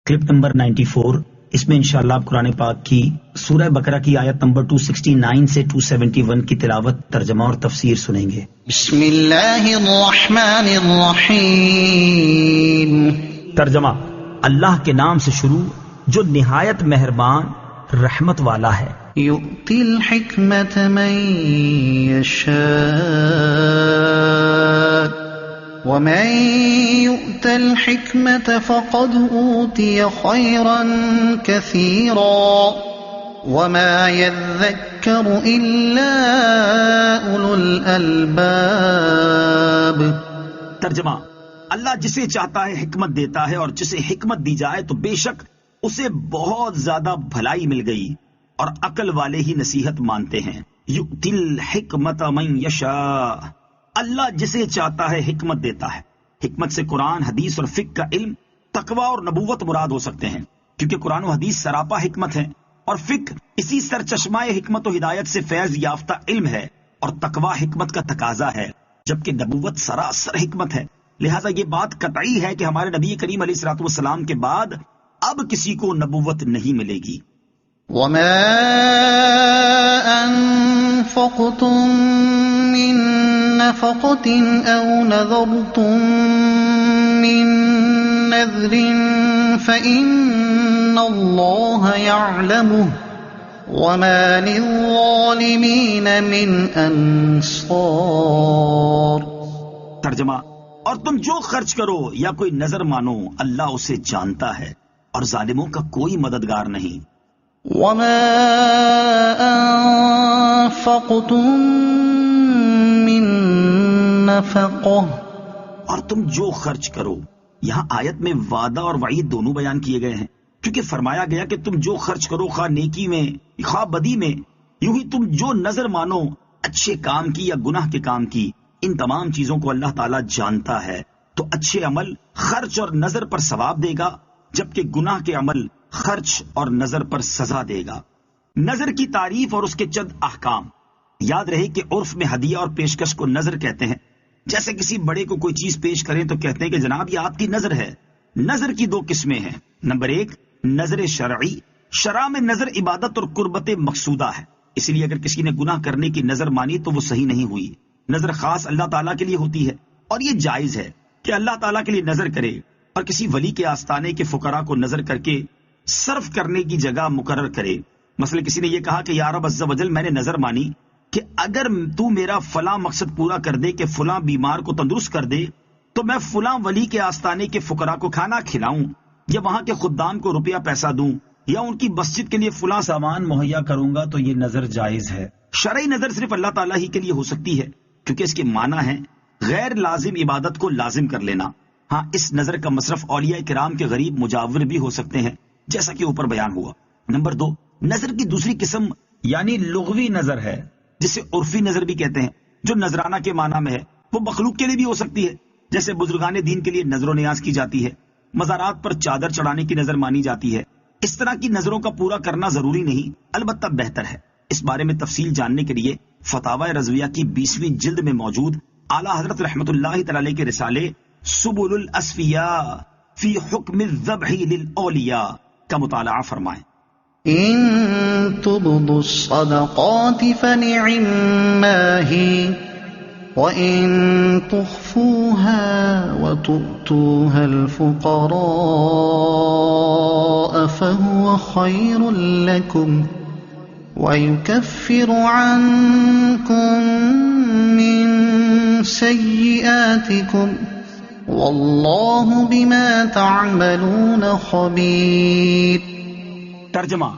Clip number 94، اس میں انشاءاللہ آپ قرآن پاک کی سورہ بقرہ کی آیت نمبر 269 سے 271 کی تلاوت، ترجمہ اور تفسیر سنیں گے۔ بسم اللہ الرحمن الرحیم۔ ترجمہ: اللہ کے نام سے شروع جو نہایت مہربان رحمت والا ہے۔ یؤتی الحکمت من یشاء ومن یؤت الحکمت فقد اوتی خیرا کثیرا وما یذکر الا اولو الالباب۔ ترجمہ: اللہ جسے چاہتا ہے حکمت دیتا ہے، اور جسے حکمت دی جائے تو بے شک اسے بہت زیادہ بھلائی مل گئی، اور عقل والے ہی نصیحت مانتے ہیں۔ یؤتی الحکمت من یشاء، اللہ جسے چاہتا ہے حکمت دیتا ہے۔ حکمت سے قرآن، حدیث اور فقہ کا علم، تقوی اور نبوت مراد ہو سکتے ہیں، کیونکہ قرآن و حدیث سراپا حکمت ہے، اور فقہ اسی سرچشمہ حکمت و ہدایت سے فیض یافتہ علم ہے، اور تقوی حکمت کا تقاضا ہے، جبکہ نبوت سراسر حکمت ہے۔ لہٰذا یہ بات قطعی ہے کہ ہمارے نبی کریم علیہ الصلوۃ والسلام کے بعد اب کسی کو نبوت نہیں ملے گی۔ وما انفقتم من نفقة او نذرتم من نذر فإن اللہ يعلمه وما للظالمین من انصار۔ ترجمہ: اور تم جو خرچ کرو یا کوئی نظر مانو، اللہ اسے جانتا ہے، اور ظالموں کا کوئی مددگار نہیں۔ وما انفقتم من نفقہ، اور تم جو خرچ کرو، یہاں آیت میں وعدہ اور وعید دونوں بیان کیے گئے ہیں، کیونکہ فرمایا گیا کہ تم جو خرچ کرو، خواہ نیکی میں خواہ بدی میں، یوں ہی تم جو نظر مانو، اچھے کام کی یا گناہ کے کام کی، ان تمام چیزوں کو اللہ تعالیٰ جانتا ہے، تو اچھے عمل خرچ اور نظر پر ثواب دے گا، جبکہ گناہ کے عمل خرچ اور نظر پر سزا دے گا۔ نظر کی تعریف اور اس کے چند احکام۔ یاد رہے کہ عرف میں ہدیہ اور پیشکش کو نظر کہتے ہیں۔ جیسے کسی بڑے کو کوئی چیز پیش کریں تو کہتے ہیں کہ جناب یہ آپ کی نظر ہے۔ نظر کی دو قسمیں ہیں۔ نمبر 1 نظر شرعی، شرع میں نظر عبادت اور قربت مقصودہ ہے، اس لیے اگر کسی نے گناہ کرنے کی نظر مانی تو وہ صحیح نہیں ہوئی۔ نظر خاص اللہ تعالیٰ کے لیے ہوتی ہے، اور یہ جائز ہے کہ اللہ تعالیٰ کے لیے نظر کرے، اور کسی ولی کے آستانے کے فقراء کو نظر کر کے صرف کرنے کی جگہ مقرر کرے۔ مثلا کسی نے یہ کہا کہ یا رب عز و جل، میں نے نظر مانی کہ اگر تو میرا فلاں مقصد پورا کر دے کہ فلاں بیمار کو تندرست کر دے، تو میں فلاں ولی کے آستانے کے فقراء کو کھانا کھلاؤں، یا وہاں کے خدام کو روپیہ پیسہ دوں، یا ان کی مسجد کے لیے فلاں سامان مہیا کروں گا، تو یہ نظر جائز ہے۔ شرعی نظر صرف اللہ تعالیٰ ہی کے لیے ہو سکتی ہے، کیونکہ اس کے معنی ہے غیر لازم عبادت کو لازم کر لینا۔ ہاں، اس نظر کا مصرف اولیاء کرام کے غریب مجاور بھی ہو سکتے ہیں، جیسا کہ اوپر بیان ہوا۔ نمبر 2 نظر کی دوسری قسم یعنی لغوی نظر ہے، جسے عرفی نظر بھی کہتے ہیں، جو نذرانہ کے معنی میں ہے۔ وہ مخلوق کے لیے بھی ہو سکتی ہے، جیسے بزرگان دین کے لیے نظر و نیاز کی جاتی ہے، مزارات پر چادر چڑھانے کی نظر مانی جاتی ہے۔ اس طرح کی نظروں کا پورا کرنا ضروری نہیں، البتہ بہتر ہے۔ اس بارے میں تفصیل جاننے کے لیے فتاوی رضویہ کی 20ویں جلد میں موجود اعلیٰ حضرت رحمت اللہ تعالی کے رسالے سبل الاصفیاء فی حکم الذبح للاولیاء کا مطالعہ فرمائیں۔ ان تبدوا الصدقات فنعما هي وان تخفوها وتؤتوها الفقراء فهو خير لكم ويكفر عنكم من سيئاتكم واللہ بما تعملون خبیر۔ ترجمہ: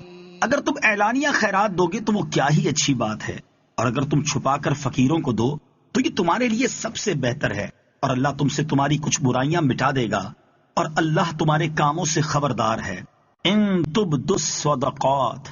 اگر تم اعلانیہ خیرات دو گے تو وہ کیا ہی اچھی بات ہے، اور اگر تم چھپا کر فقیروں کو دو تو یہ تمہارے لیے سب سے بہتر ہے، اور اللہ تم سے تمہاری کچھ برائیاں مٹا دے گا، اور اللہ تمہارے کاموں سے خبردار ہے۔ ان تبدوا الصدقات،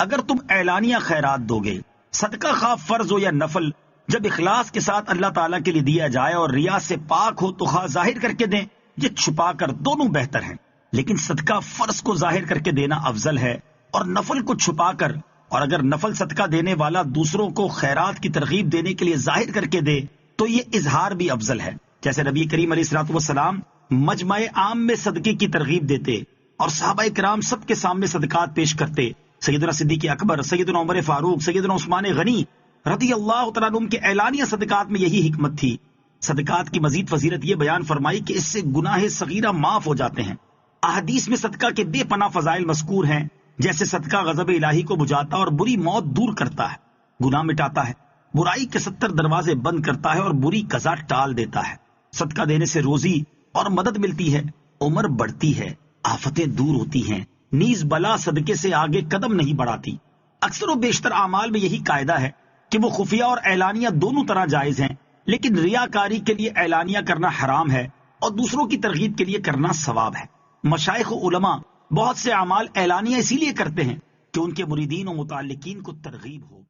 اگر تم اعلانیہ خیرات دو گے، صدقہ خواہ فرض ہو یا نفل، جب اخلاص کے ساتھ اللہ تعالیٰ کے لیے دیا جائے اور ریا سے پاک ہو تو خواہ ظاہر کر کے دیں یا چھپا کر، دونوں بہتر ہیں، لیکن صدقہ فرض کو ظاہر کر کے دینا افضل ہے، اور نفل کو چھپا کر، اور اگر نفل صدقہ دینے والا دوسروں کو خیرات کی ترغیب دینے کے لیے ظاہر کر کے دے تو یہ اظہار بھی افضل ہے، جیسے نبی کریم علیہ الصلوۃ والسلام مجمع عام میں صدقے کی ترغیب دیتے اور صحابہ کرام سب کے سامنے صدقات پیش کرتے. سیدنا صدیق اکبر، سیدنا عمر فاروق، سیدنا عثمان غنی رضی اللہ تعالیٰ عنہ کے اعلانیہ صدقات میں یہی حکمت تھی. صدقات کی مزید فضیلت یہ بیان فرمائی کہ اس سے گناہ صغیرہ معاف ہو جاتے ہیں. احادیث میں صدقہ کے بے پناہ فضائل مذکور ہیں، جیسے صدقہ غضب الہی کو بجھاتا اور بری موت دور کرتا ہے، گناہ مٹاتا ہے، برائی کے 70 دروازے بند کرتا ہے اور بری قضا ٹال دیتا ہے. صدقہ دینے سے روزی اور مدد ملتی ہے، عمر بڑھتی ہے، آفتیں دور ہوتی ہیں، نیز بلا صدقے سے آگے قدم نہیں بڑھاتی. اکثر و بیشتر اعمال میں یہی قاعدہ ہے کہ وہ خفیہ اور اعلانیہ دونوں طرح جائز ہیں، لیکن ریاکاری کے لیے اعلانیہ کرنا حرام ہے اور دوسروں کی ترغیب کے لیے کرنا ثواب ہے. مشائخ و علماء بہت سے اعمال اعلانیہ اسی لیے کرتے ہیں کہ ان کے مریدین و متعلقین کو ترغیب ہو.